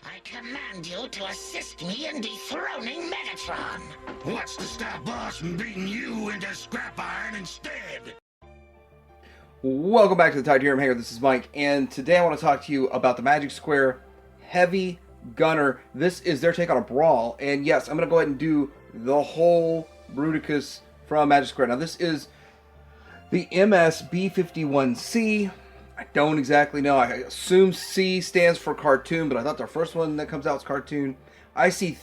I command you to assist me in dethroning Megatron. What's to stop us from beating you into scrap iron instead? Welcome back to the Titanium Hangar. This is Mike, and today I want to talk to you about the Magic Square Heavy Gunner. This is their take on a Brawl, and yes, I'm going to go ahead and do the whole Bruticus from Magic Square. Now, this is the MS-B51C. I don't exactly know. I assume C stands for cartoon, but I thought the first one that comes out is cartoon. I see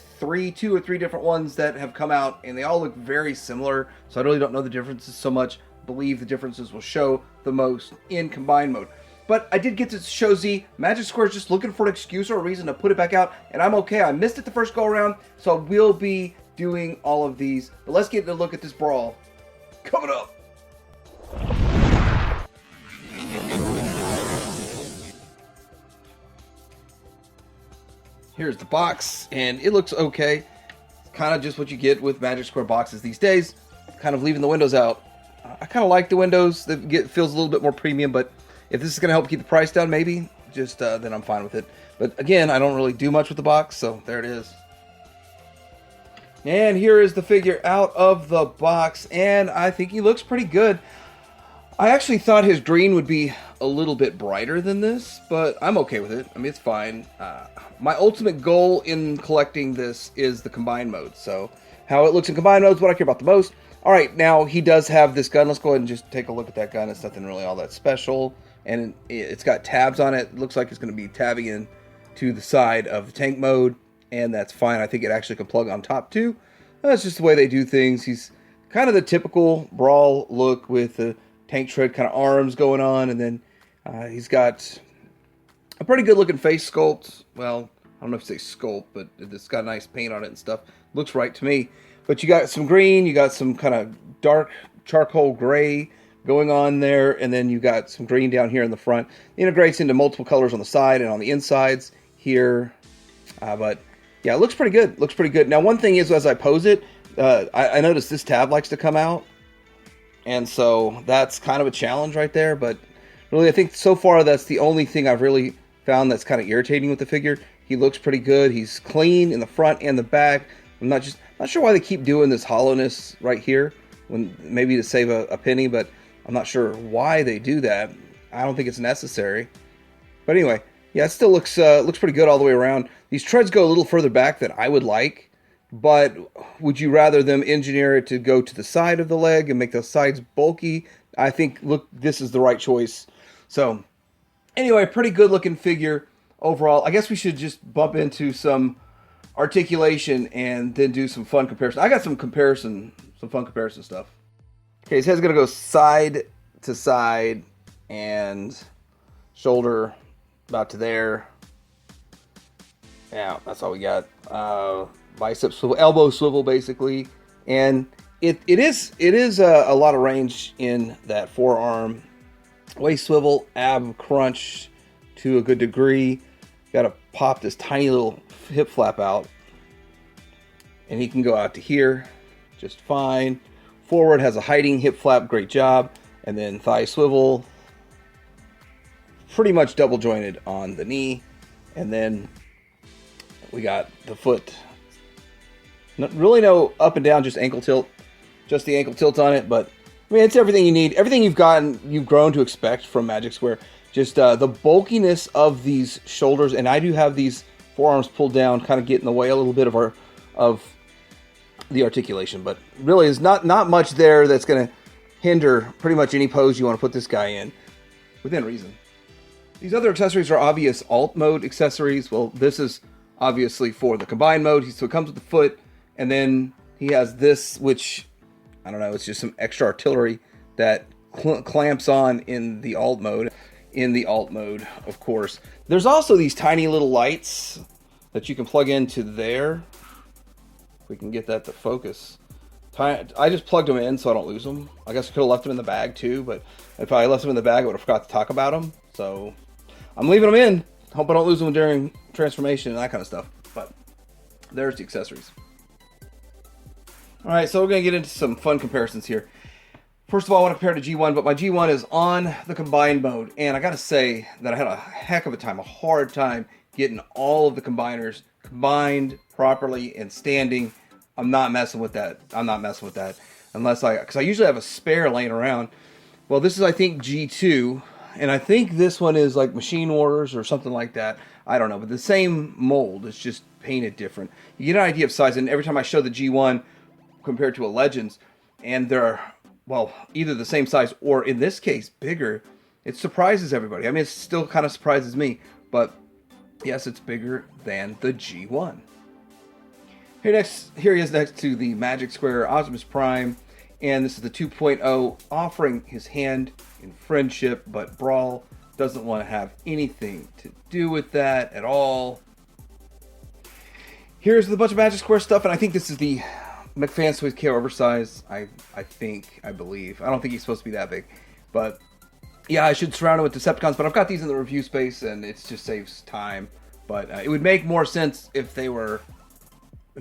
two or three different ones that have come out, and they all look very similar, so I really don't know the differences so much. Believe the differences will show the most in combined mode. But I did get to show Z. Magic Square is just looking for an excuse or a reason to put it back out, and I'm okay. I missed it the first go around, so I will be doing all of these. But let's get a look at this Brawl coming up. Here's the box, and it looks okay. It's kind of just what you get with Magic Square boxes these days. Kind of leaving the windows out. I kind of like the windows. It feels a little bit more premium, but if this is going to help keep the price down, maybe, just then I'm fine with it. But again, I don't really do much with the box, so there it is. And here is the figure out of the box, and I think he looks pretty good. I actually thought his green would be a little bit brighter than this, but I'm okay with it. I mean, it's fine. My ultimate goal in collecting this is the combined mode, so how it looks in combined mode is what I care about the most. All right, now he does have this gun. Let's go ahead and just take a look at that gun. It's nothing really all that special, and it's got tabs on it. It looks like it's going to be tabbing in to the side of the tank mode, and that's fine. I think it actually can plug on top too. That's just the way they do things. He's kind of the typical Brawl look with the tank tread kind of arms going on, and then he's got a pretty good looking face sculpt. Well, I don't know if you say sculpt, but it's got nice paint on it and stuff. Looks right to me. But you got some green, you got some kind of dark charcoal gray going on there, and then you got some green down here in the front. It integrates into multiple colors on the side and on the insides here. But yeah, it looks pretty good. Looks pretty good. Now, one thing is, as I pose it, I noticed this tab likes to come out. And so that's kind of a challenge right there. But really, I think so far that's the only thing I've really found that's kind of irritating with the figure. He looks pretty good. He's clean in the front and the back. I'm not sure why they keep doing this hollowness right here, when maybe to save a penny, but I'm not sure why they do that. I don't think it's necessary. But anyway, yeah, it still looks pretty good all the way around. These treads go a little further back than I would like, but would you rather them engineer it to go to the side of the leg and make the sides bulky? I think, look, this is the right choice. So anyway, pretty good looking figure overall. I guess we should just bump into some articulation and then do some fun comparison. I got some fun comparison stuff. Okay, his head's gonna go side to side and shoulder about to there. Yeah, that's all we got. Bicep swivel, elbow swivel, basically, and it is a lot of range in that forearm. Waist swivel, ab crunch to a good degree. Got to pop this tiny little hip flap out, and he can go out to here just fine. Forward has a hiding hip flap, great job, and then thigh swivel, pretty much double jointed on the knee, and then we got the foot. Really no up and down, just ankle tilt, just the ankle tilt on it. But I mean, it's everything you need, everything you've grown to expect from Magic Square. Just the bulkiness of these shoulders, and I do have these forearms pulled down, kind of get in the way a little bit of the articulation. But really, there's not much there that's going to hinder pretty much any pose you want to put this guy in, within reason. These other accessories are obvious alt mode accessories. Well, this is obviously for the combined mode, so it comes with the foot, and then he has this, which I don't know, it's just some extra artillery that clamps on in the alt mode. Of course. There's also these tiny little lights that you can plug into there. If we can get that to focus. I just plugged them in so I don't lose them. I guess I could have left them in the bag too, but if I left them in the bag, I would have forgot to talk about them. So I'm leaving them in. Hope I don't lose them during transformation and that kind of stuff. But there's the accessories. Alright, so we're going to get into some fun comparisons here. First of all, I want to compare to G1, but my G1 is on the combined mode, and I gotta say that I had a heck of a time, a hard time getting all of the combiners combined properly and standing. I'm not messing with that. I'm not messing with that unless because I usually have a spare laying around. Well, this is, I think, G2, and I think this one is like Machine Wars or something like that. I don't know, but the same mold. It's just painted different. You get an idea of size, and every time I show the G1 compared to a Legends, and they're, well, either the same size or, in this case, bigger, it surprises everybody. I mean, it still kind of surprises me, but yes, it's bigger than the G1. Here he is next to the Magic Square Optimus Prime, and this is the 2.0, offering his hand in friendship, but Brawl doesn't want to have anything to do with that at all. Here's the bunch of Magic Square stuff, and I think this is the McFan Swiss KO oversize. I believe. I don't think he's supposed to be that big, but yeah, I should surround it with Decepticons, but I've got these in the review space, and it just saves time. But it would make more sense if he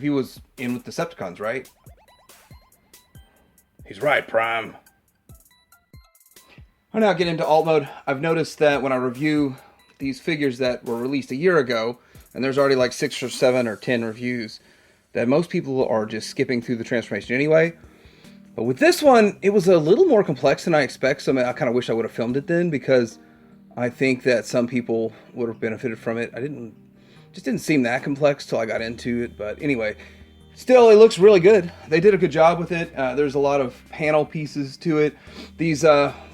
was in with Decepticons, right? He's right, Prime. I'll now get into alt mode. I've noticed that when I review these figures that were released a year ago, and there's already like 6 or 7 or 10 reviews, that most people are just skipping through the transformation anyway. But with this one, it was a little more complex than I expect, so I kind of wish I would have filmed it then, because I think that some people would have benefited from it. Just didn't seem that complex till I got into it, but anyway, still, it looks really good. They did a good job with it. There's a lot of panel pieces to it. These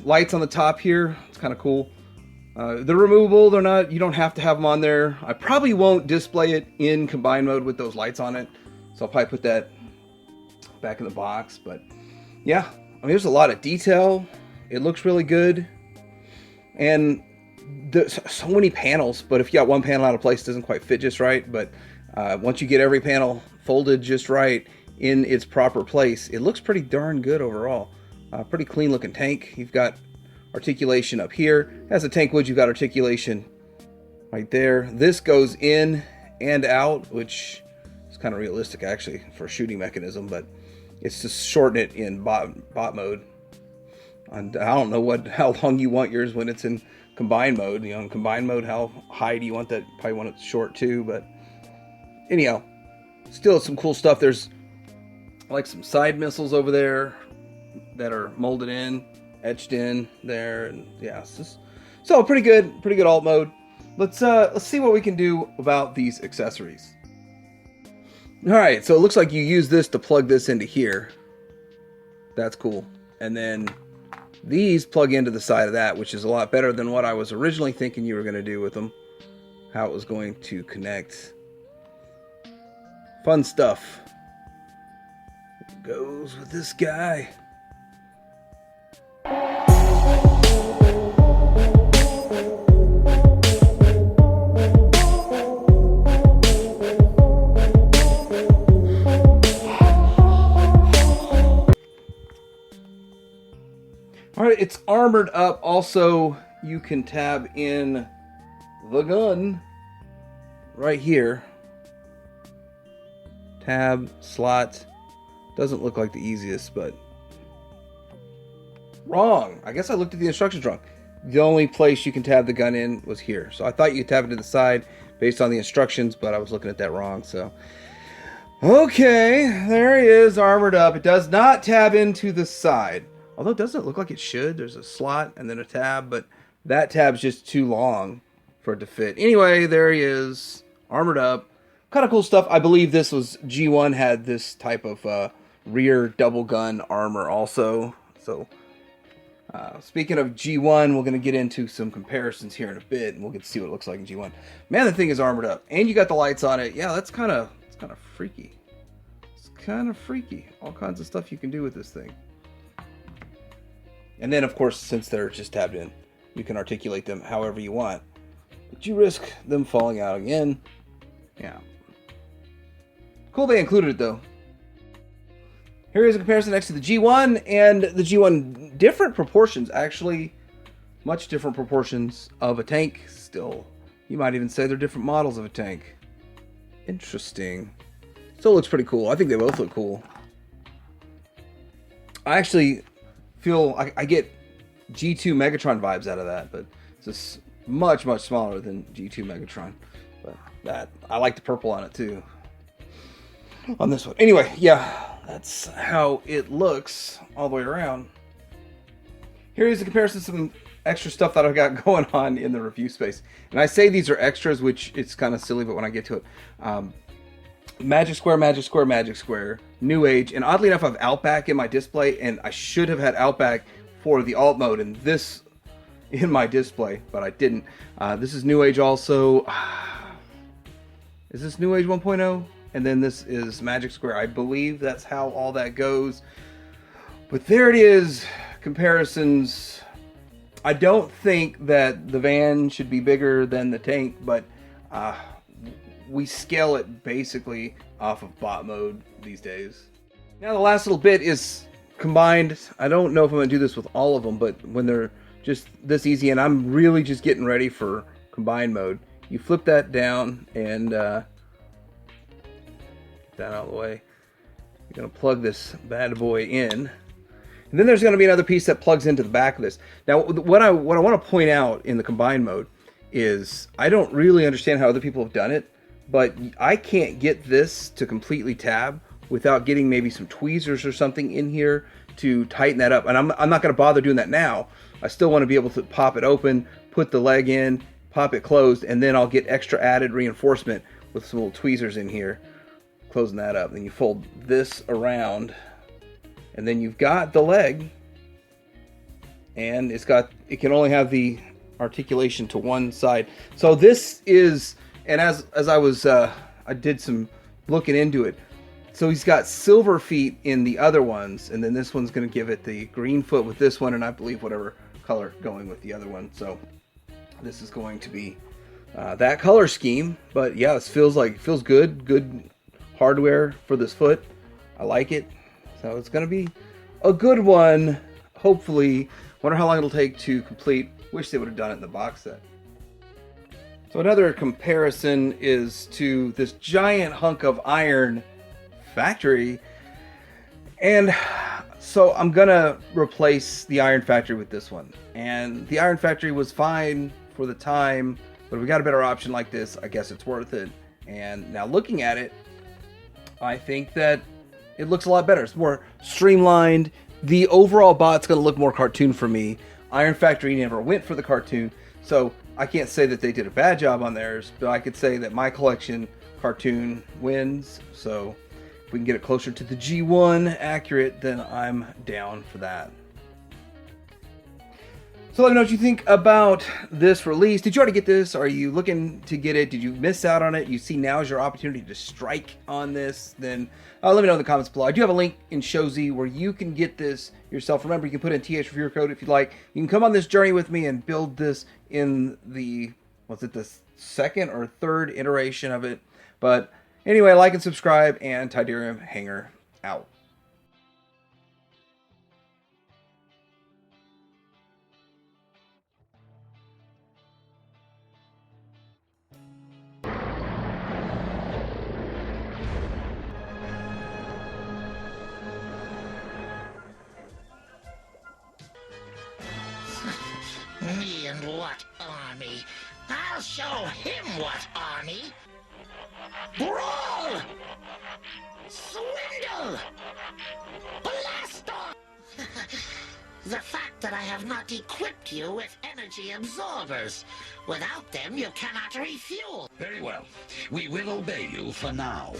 lights on the top here, it's kind of cool. They're removable. They're not, you don't have to have them on there. I probably won't display it in combined mode with those lights on it, so I'll probably put that back in the box. But yeah, I mean, there's a lot of detail. It looks really good, and there's so many panels, but if you got one panel out of place, it doesn't quite fit just right. But once you get every panel folded just right in its proper place, it looks pretty darn good overall. Pretty clean looking tank. You've got articulation up here. As a tank would, you've got articulation right there. This goes in and out, which is kind of realistic actually for a shooting mechanism, but it's to shorten it in bot mode. And I don't know how long you want yours when it's in combined mode. You know, in combined mode, how high do you want that? Probably want it short too, but anyhow, still some cool stuff. There's like some side missiles over there that are molded in, etched in there, and yeah, it's just, so pretty good alt mode. Let's see what we can do about these accessories. All right, so it looks like you use this to plug this into here. That's cool. And then these plug into the side of that, which is a lot better than what I was originally thinking you were going to do with them. How it was going to connect. Fun stuff. Goes with this guy. Alright, it's armored up. Also, you can tab in the gun right here. Tab, slot. Doesn't look like the easiest, but wrong. I guess I looked at the instructions wrong. The only place you can tab the gun in was here. So I thought you could tab it to the side based on the instructions, but I was looking at that wrong. So, okay, there he is, armored up. It does not tab into the side. Although it doesn't look like it should. There's a slot and then a tab, but that tab's just too long for it to fit. Anyway, there he is, armored up. Kind of cool stuff. I believe this was G1 had this type of rear double gun armor also. So, speaking of G1, we're going to get into some comparisons here in a bit, and we'll get to see what it looks like in G1. Man, the thing is armored up, and you got the lights on it. Yeah, that's kind of freaky. It's kind of freaky. All kinds of stuff you can do with this thing. And then, of course, since they're just tabbed in, you can articulate them however you want. But you risk them falling out again. Yeah. Cool they included it, though. Here is a comparison next to the G1 and the G1. Different proportions, actually. Much different proportions of a tank still. You might even say they're different models of a tank. Interesting. Still looks pretty cool. I think they both look cool. I actually feel I get G2 Megatron vibes out of that, but it's just much smaller than G2 Megatron. But that. I like the purple on it too. On this one. Anyway, yeah, that's how it looks all the way around. Here is a comparison to some extra stuff that I've got going on in the review space. And I say these are extras, which it's kind of silly, but when I get to it. Magic Square, Magic Square, Magic Square, New Age, and oddly enough I have Outback in my display, and I should have had Outback for the alt mode in this in my display, but I didn't. This is New Age also. Is this New Age 1.0? And then this is Magic Square. I believe that's how all that goes. But there it is, comparisons. I don't think that the van should be bigger than the tank, but we scale it basically off of bot mode these days. Now the last little bit is combined. I don't know if I'm going to do this with all of them, but when they're just this easy, and I'm really just getting ready for combined mode, you flip that down and get that out of the way. You're going to plug this bad boy in. And then there's going to be another piece that plugs into the back of this. Now, what I want to point out in the combined mode is I don't really understand how other people have done it, but I can't get this to completely tab without getting maybe some tweezers or something in here to tighten that up. And I'm not going to bother doing that now. I still want to be able to pop it open, put the leg in, pop it closed, and then I'll get extra added reinforcement with some little tweezers in here, closing that up. Then you fold this around, and then you've got the leg, and it can only have the articulation to one side. So this is, and as I was I did some looking into it. So he's got silver feet in the other ones, and then this one's going to give it the green foot with this one, and I believe whatever color going with the other one. So this is going to be that color scheme. But yeah, this feels good hardware for this foot. I like it. So it's going to be a good one, hopefully. Wonder how long it'll take to complete. Wish they would have done it in the box set. So another comparison is to this giant hunk of iron factory. And so I'm going to replace the iron factory with this one. And the iron factory was fine for the time, but if we got a better option like this, I guess it's worth it. And now looking at it, I think that it looks a lot better. It's more streamlined. The overall bot's going to look more cartoon for me. Iron Factory never went for the cartoon, so I can't say that they did a bad job on theirs, but I could say that my collection cartoon wins. So if we can get it closer to the G1 accurate, then I'm down for that. So let me know what you think about this release. Did you already get this? Are you looking to get it? Did you miss out on it? You see now is your opportunity to strike on this? Then let me know in the comments below. I do have a link in Shozy where you can get this yourself. Remember, you can put in TH reviewer code if you'd like. You can come on this journey with me and build this in the, the second or third iteration of it. But anyway, like and subscribe, and Tidarium Hanger out. Me and what army? I'll show him what army. Brawl! Swindle! Blast off! The fact that I have not equipped you with energy absorbers. Without them, you cannot refuel. Very well. We will obey you for now.